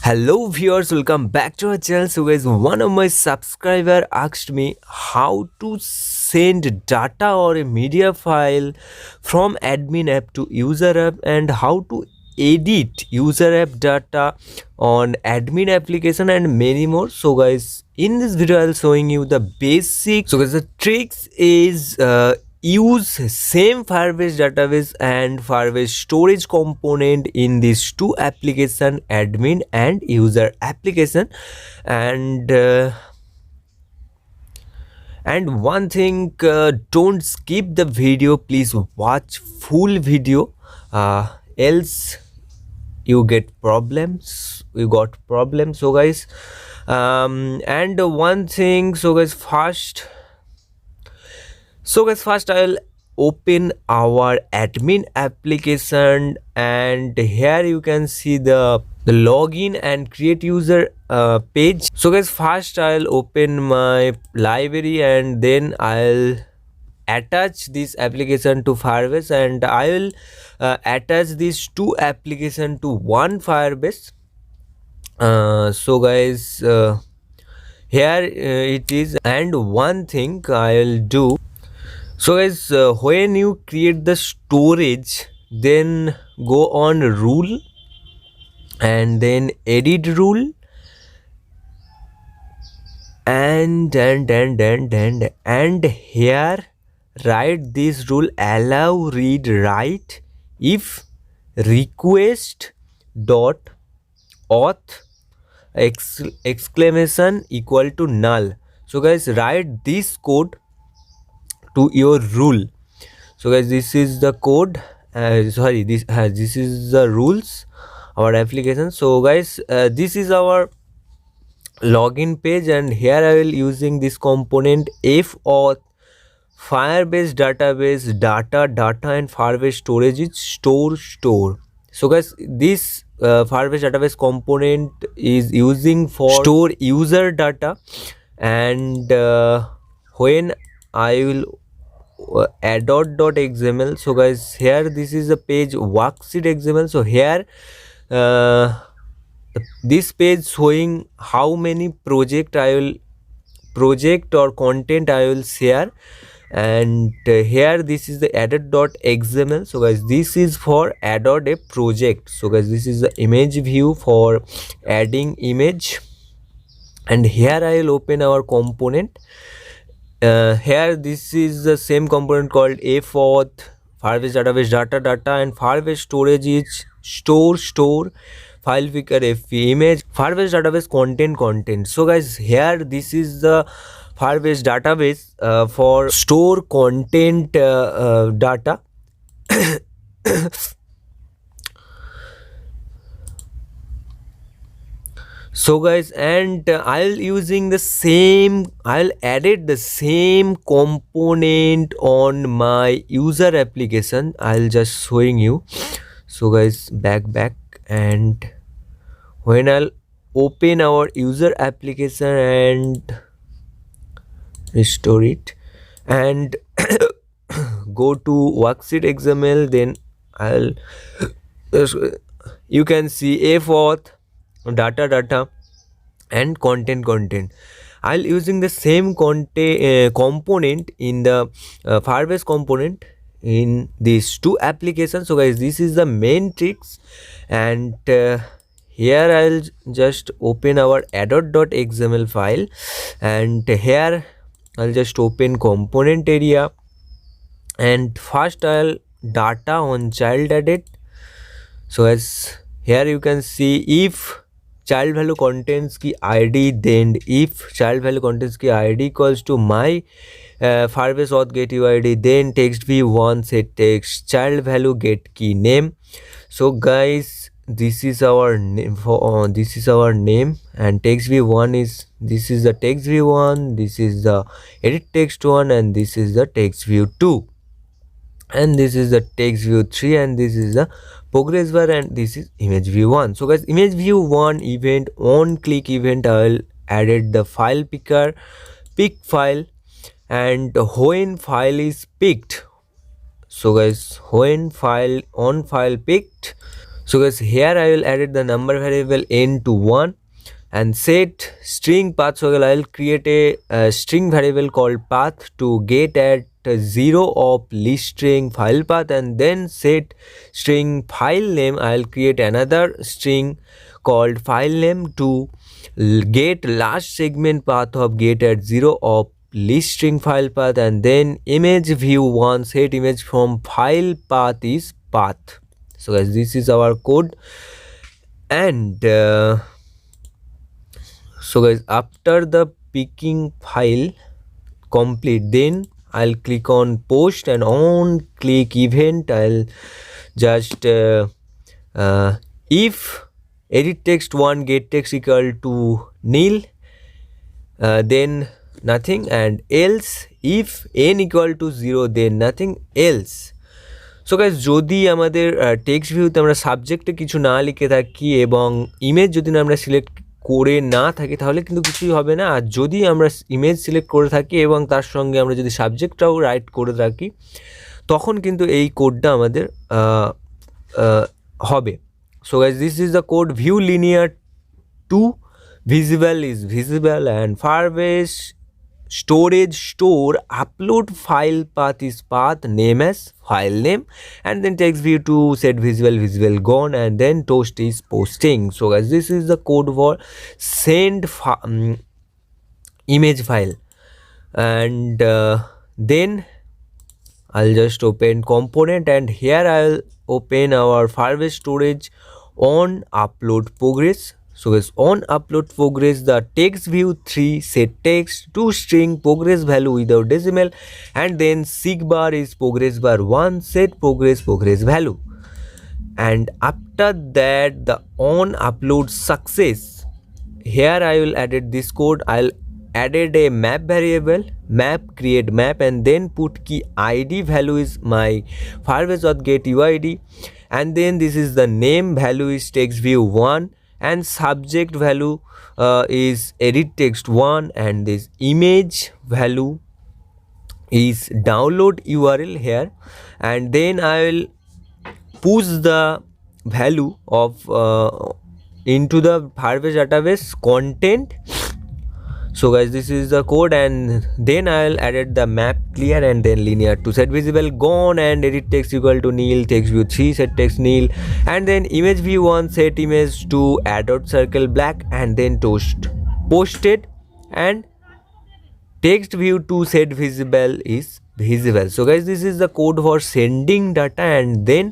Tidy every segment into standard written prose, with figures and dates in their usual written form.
Hello viewers, welcome back to our channel. So guys, one of my subscriber asked me how to send data or a media file from admin app to user app and how to edit user app data on admin application and many more. So guys, in this video I'll showing you the basic. So guys, the tricks is use same Firebase database and Firebase storage component in these two application, admin and user application. And one thing, don't skip the video, please watch full video, else you got problems. So guys, and one thing, first I'll open our admin application, and here you can see the login and create user page. So guys, first I'll open my library and then I'll attach this application to Firebase, and I will attach these two application to one Firebase. So guys, here it is, and one thing I'll do. So guys, when you create the storage, then go on rule and then edit rule, and here write this rule: allow read write if request dot auth exclamation equal to null. So guys, write this code to your rule. So guys, this is the code, this is the rules our application. So guys, this is our login page, and here I will using this component fauth Firebase database data and Firebase storage is store. So guys, this Firebase database component is using for store user data, and when I will addot.xml. So guys, here this is the page worksheet xml. So here this page showing how many project or content I will share, and here this is the added.xml. So guys, this is for added a project. So guys, this is the image view for adding image, and here I will open our component. Here this is the same component called fauth Firebase database data, and Firebase storage is store file picker fp image Firebase database content. So guys, here this is the Firebase database for store content data. So guys, and I'll added the same component on my user application. I'll just showing you. So guys, back, and when I'll open our user application and restore it and go to worksheet xml, then I'll you can see fauth data and content. I'll using the same component in the Firebase component in these two applications. So guys, this is the main tricks, and here I'll just open our addot.xml file, and here I'll just open component area, and first I'll data on child added. So as here you can see, if child value contains key id, then if child value contains key id equals to my Firebase auth get uid, then text v1 set text child value get key name. So guys, this is our name for this is our name, and text v1 is, this is the text v1, this is the edit text 1, and this is the text view 2, and this is the text view 3, and this is the progress bar, and this is image view 1. So guys, image view 1 event, on click event, I will added the file picker pick file, and when file is picked. So guys, when file picked, So guys, here I will add the number variable n to 1 and set string path. So I'll create a string variable called path to get at 0 of list string file path, and then set string file name. I'll create another string called file name to get last segment path of get at 0 of list string file path, and then image view 1 set image from file path is path. So guys, this is our code. And so guys, after the picking file complete, then I'll click on post, and on click event I'll just if edit text 1 get text equal to nil, then nothing, and else if n equal to 0 then nothing else. So guys, যদি আমাদের text ভিউতে আমরা সাবজেক্টে কিছু না লিখে থাকি এবং ইমেজ যদি না আমরা সিলেক্ট করে না থাকি তাহলে কিন্তু কিছুই হবে না। আর যদি আমরা ইমেজ সিলেক্ট করে থাকি এবং তার সঙ্গে আমরা যদি সাবজেক্টটাও রাইট করে থাকি তখন কিন্তু এই কোডটা আমাদের হবে। So guys, this is the code. View linear to visible is visible, and Firebase storage store upload file path is path name as file name, and then text view to set visible gone, and then toast is posting. So guys, this is the code for send image file. And then I'll just open component, and here I'll open our Firebase storage on upload progress. So guys, on upload progress, the text view 3 set text to string progress value without decimal, and then sig bar is progress bar 1 set progress value. And after that, the on upload success, here I will added this code. I'll added a map variable, map create map, and then put key id value is my Firebase auth get uid, and then this is the name value is text view 1, and subject value is edit text 1, and this image value is download URL here. And then I will push the value of into the Firebase database content. So guys, this is the code, and then I'll added the map clear, and then linear to set visible gone, and edit text equal to nil, text view 3 set text nil, and then image view 1 set image to adult circle black, and then toast posted, and text view 2 set visible is visible. So guys, this is the code for sending data. And then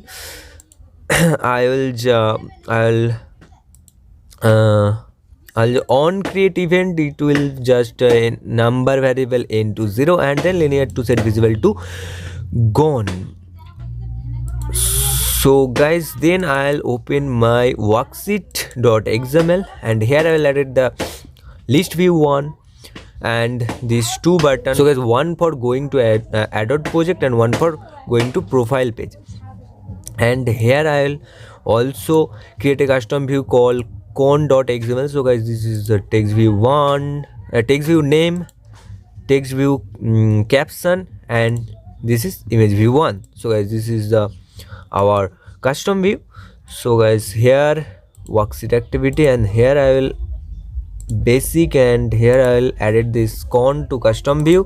I'll on create event, it will just number variable n to 0, and then linear to set visible to gone. So guys, then I'll open my worksheet.xml, and here I will add the list view 1 and these two buttons. So guys, one for going to add project and one for going to profile page. And here I'll also create a custom view called con.xml. So guys, this is the text view 1, text view name, text view caption, and this is image view 1. So guys, this is the our custom view. So guys, here worksheet activity, and here I will basic, and here I will added this con to custom view.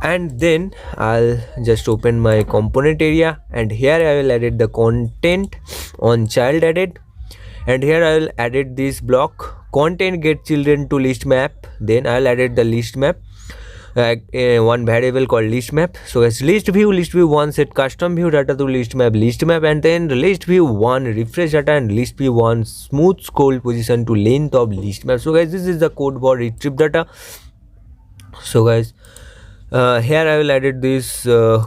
And then I'll just open my component area, and here I will added the content on child added, and here I will added this block content get children to list map. Then I'll added the list map, one variable called list map. So as list view 1 set custom view data to list map, and then list view 1 refresh data, and list view 1 smooth scroll position to length of list map. So guys, this is the code for retrieve data. So guys, here I will added this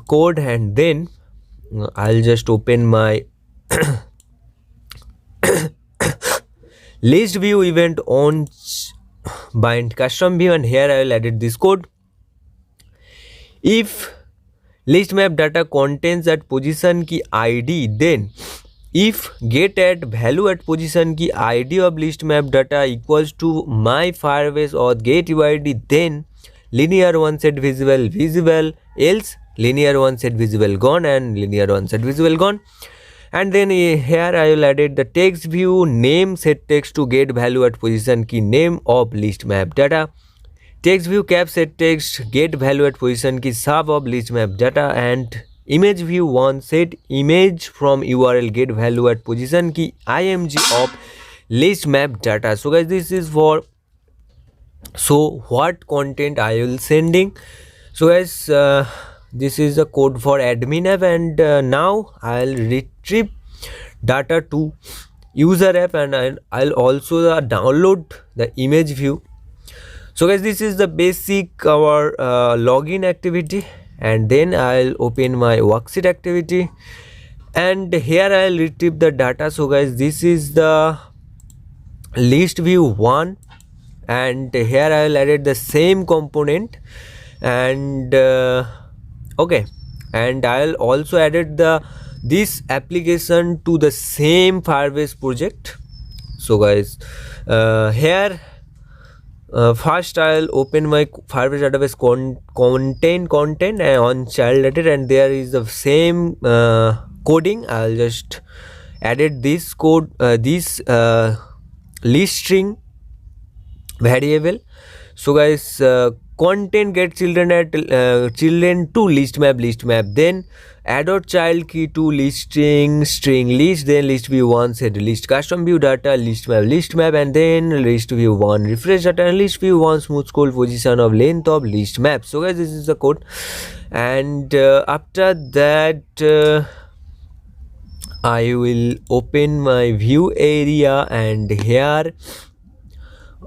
code, and then I'll just open my list view event on bind custom view, and here I will added this code. If list map data contains at position key id, then if get at value at position key id of list map data equals to my Firebase or get uid, then linear 1 set visible, else linear 1 set visible gone, and linear 1 set visible gone. And then here I will added the text view name set text to get value at position key name of list map data. Text view cap set text get value at position key sub of list map data, and image view 1 set image from URL get value at position key img of list map data. So guys, this is for what content I will sending. So guys, this is the code for admin app, and now I'll retrieve data to user app, and I'll also download the image view. So guys, this is the basic our login activity, and then I'll open my worksheet activity, and here I'll retrieve the data. So guys, this is the list view 1, and here I'll added the same component, and okay, and I'll also added this application to the same Firebase project. So guys, here first I'll open my Firebase database content and on child data, and there is the same coding. I'll just added this code, this list string variable. So guys, content get children at children to list map, then add or child key to list string list, then list view 1 set list custom view data list map, and then list view 1 refresh data, and list view 1 smooth scroll position of length of list map. So guys, this is the code, and after that I will open my view area, and here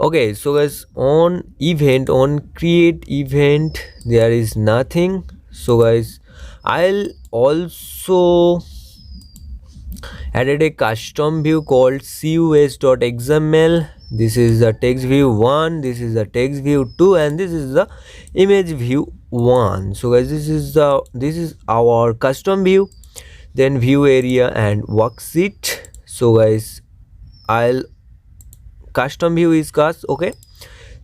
okay. So guys, on event, on create event, there is nothing. So guys, I'll also added a custom view called cus.xml. This is the text view 1, this is the text view 2, and this is the image view 1. So guys, this is our custom view, then view area and worksheet. So guys, I'll custom view is cast, okay.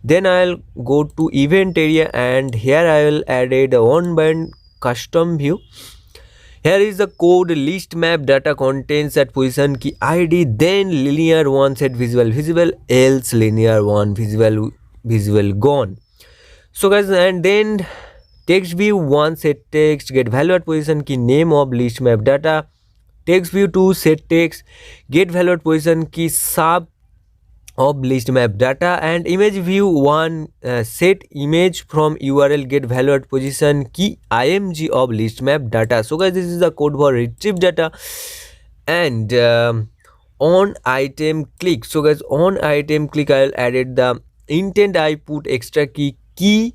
Then I'll go to event area, and here I will added a one band custom view. Here is the code list map data contains at position key id, then linear 1 set visible, else linear 1 visible gone. So guys, and then text view 1 set text get value at position key name of list map data, text view 2 set text get value at position key sub of list map data, and image view 1 set image from URL get value at position key img of list map data. So guys, this is the code for retrieve data, and on item click. So guys, on item click I'll added the intent I put extra key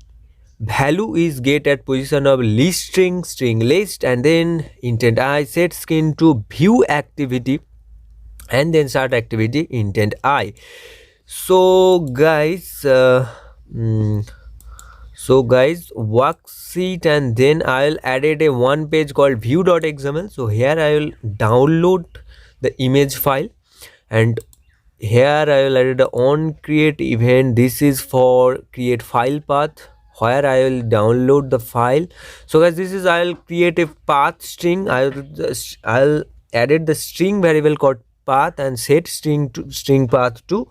value is get at position of list string list, and then intent I set skin to view activity, and then start activity intent I. So guys, worksheet, and then I'll added a one page called view.xml. So here I will download the image file, and here I will added the on create event. This is for create file path, where I will download the file. So guys, this is I'll create a path string. I'll added the string variable called path, and set string path to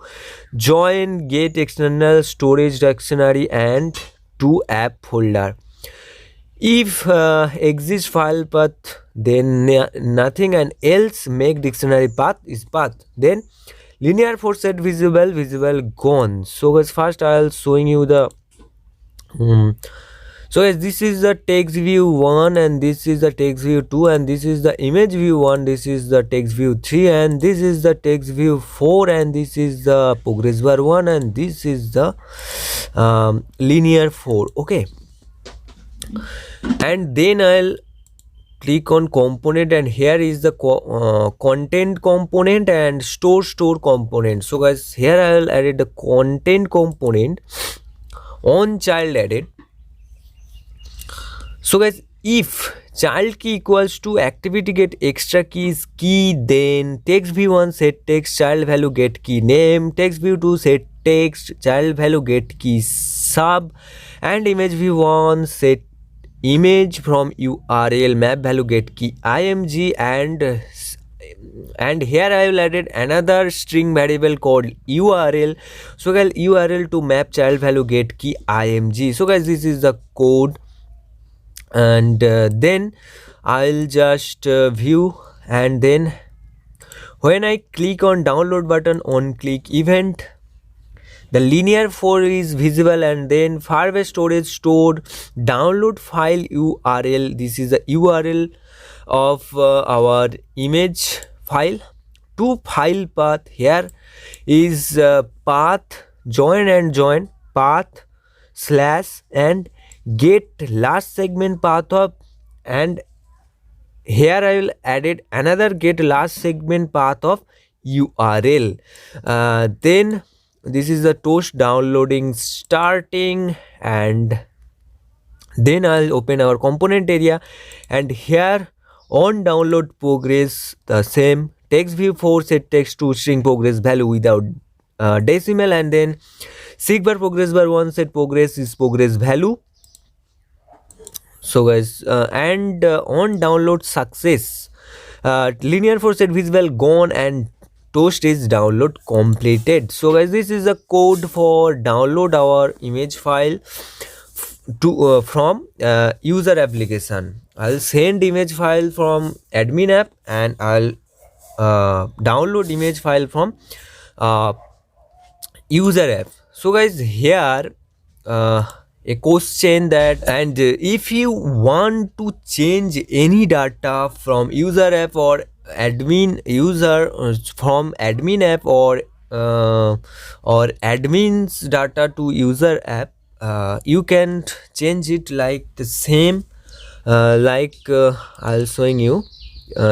join get external storage dictionary and to app folder. If exists file path, then nothing, and else make dictionary path is path, then linear 4 set visible gone. So guys, first I'll showing you the so guys, this is the text view 1, and this is the text view 2, and this is the image view 1, this is the text view 3, and this is the text view 4, and this is the progress bar 1, and this is the linear 4, okay. And then I'll click on component, and here is the content component and store component. So guys, here I'll add the content component on child added. So guys, if child key equals to activity get extra keys key, then text view 1 set text child value get key name, text view 2 set text child value get key sub, and image view 1 set image from URL map value get key img, and and here I will added another string variable called URL. So guys, URL to map child value get key img. So guys, this is the code, and then I'll just view, and then when I click on download button on click event, the linear 4 is visible, and then Firebase storage stored download file URL. This is the URL of our image file. To file path, here is path join and join path slash and get last segment path of, and here I will added another get last segment path of URL. Then this is the toast downloading starting, and then I'll open our component area, and here on download progress the same text view 4 set text to string progress value without decimal, and then seek bar progress bar 1 set progress is progress value. So guys, and on download success, linear 4 set visible gone, and toast is download completed. So guys, this is a code for download our image file to from user application. I'll send image file from admin app, and I'll download image file from user app. So guys, here a question that, and if you want to change any data from user app or admin user from admin app or admin's data to user app, you can change it like the same, I'll showing you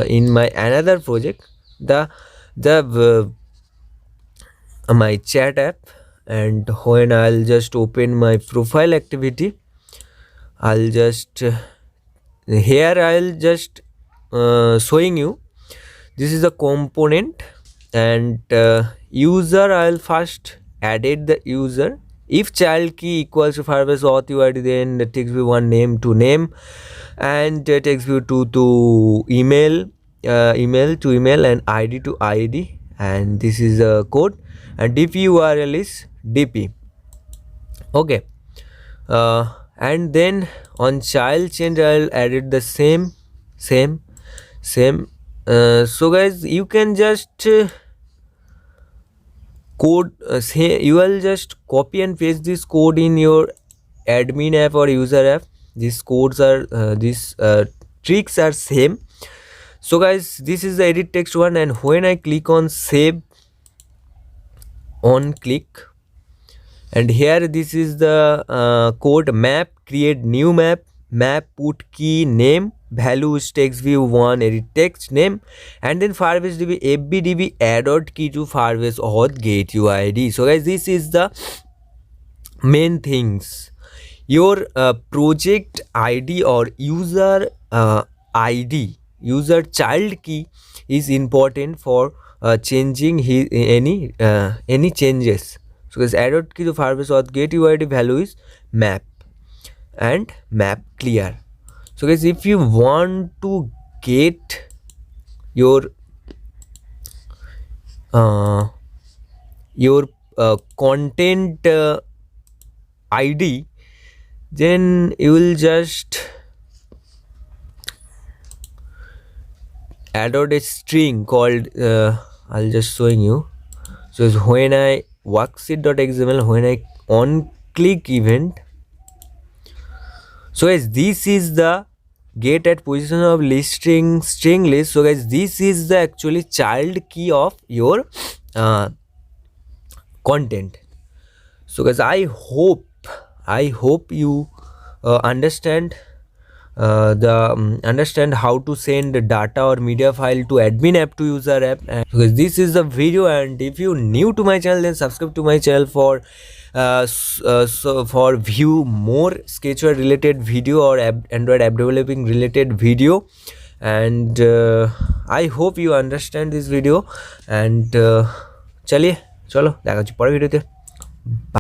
in my another project, the my chat app. And when I'll just open my profile activity, I'll just here I'll just showing you this is a component, and user, I'll first added the user. If child key equals to Firebase auth UID, then the text view one name to name, and text view two to email, email to email, and ID to ID, and this is a code, and DP URL is DP. Okay, and then on child change I'll added the same. So guys, you can just code say you will just copy and paste this code in your admin app or user app. These codes are these tricks are same. So guys, this is the edit text one, and when I click on save on click, and here this is the code map create new map, put key name value is text view 1 edit text name, and then Firebase DB FBDB add key to Firebase auth get UID. So guys, this is the main things. Your project ID or user ID, user child key is important for changing any changes. So guys, add key to Firebase auth get UID value is map and map clear. So guys, if you want to get your content ID, then you will just add a string called I'll just showing you. So when I worksheet.xml, when I on click event, so guys, this is the get at position of listing string list. So guys, this is the actually child key of your content. So guys, I hope you understand understand how to send data or media file to admin app to user app. And because this is the video, and if you new to my channel, then subscribe to my channel for so for view more Sketchware related video or Android app developing related video. And I hope you understand this video, and चलिए चलो দেখা হচ্ছে পরের ভিডিওতে।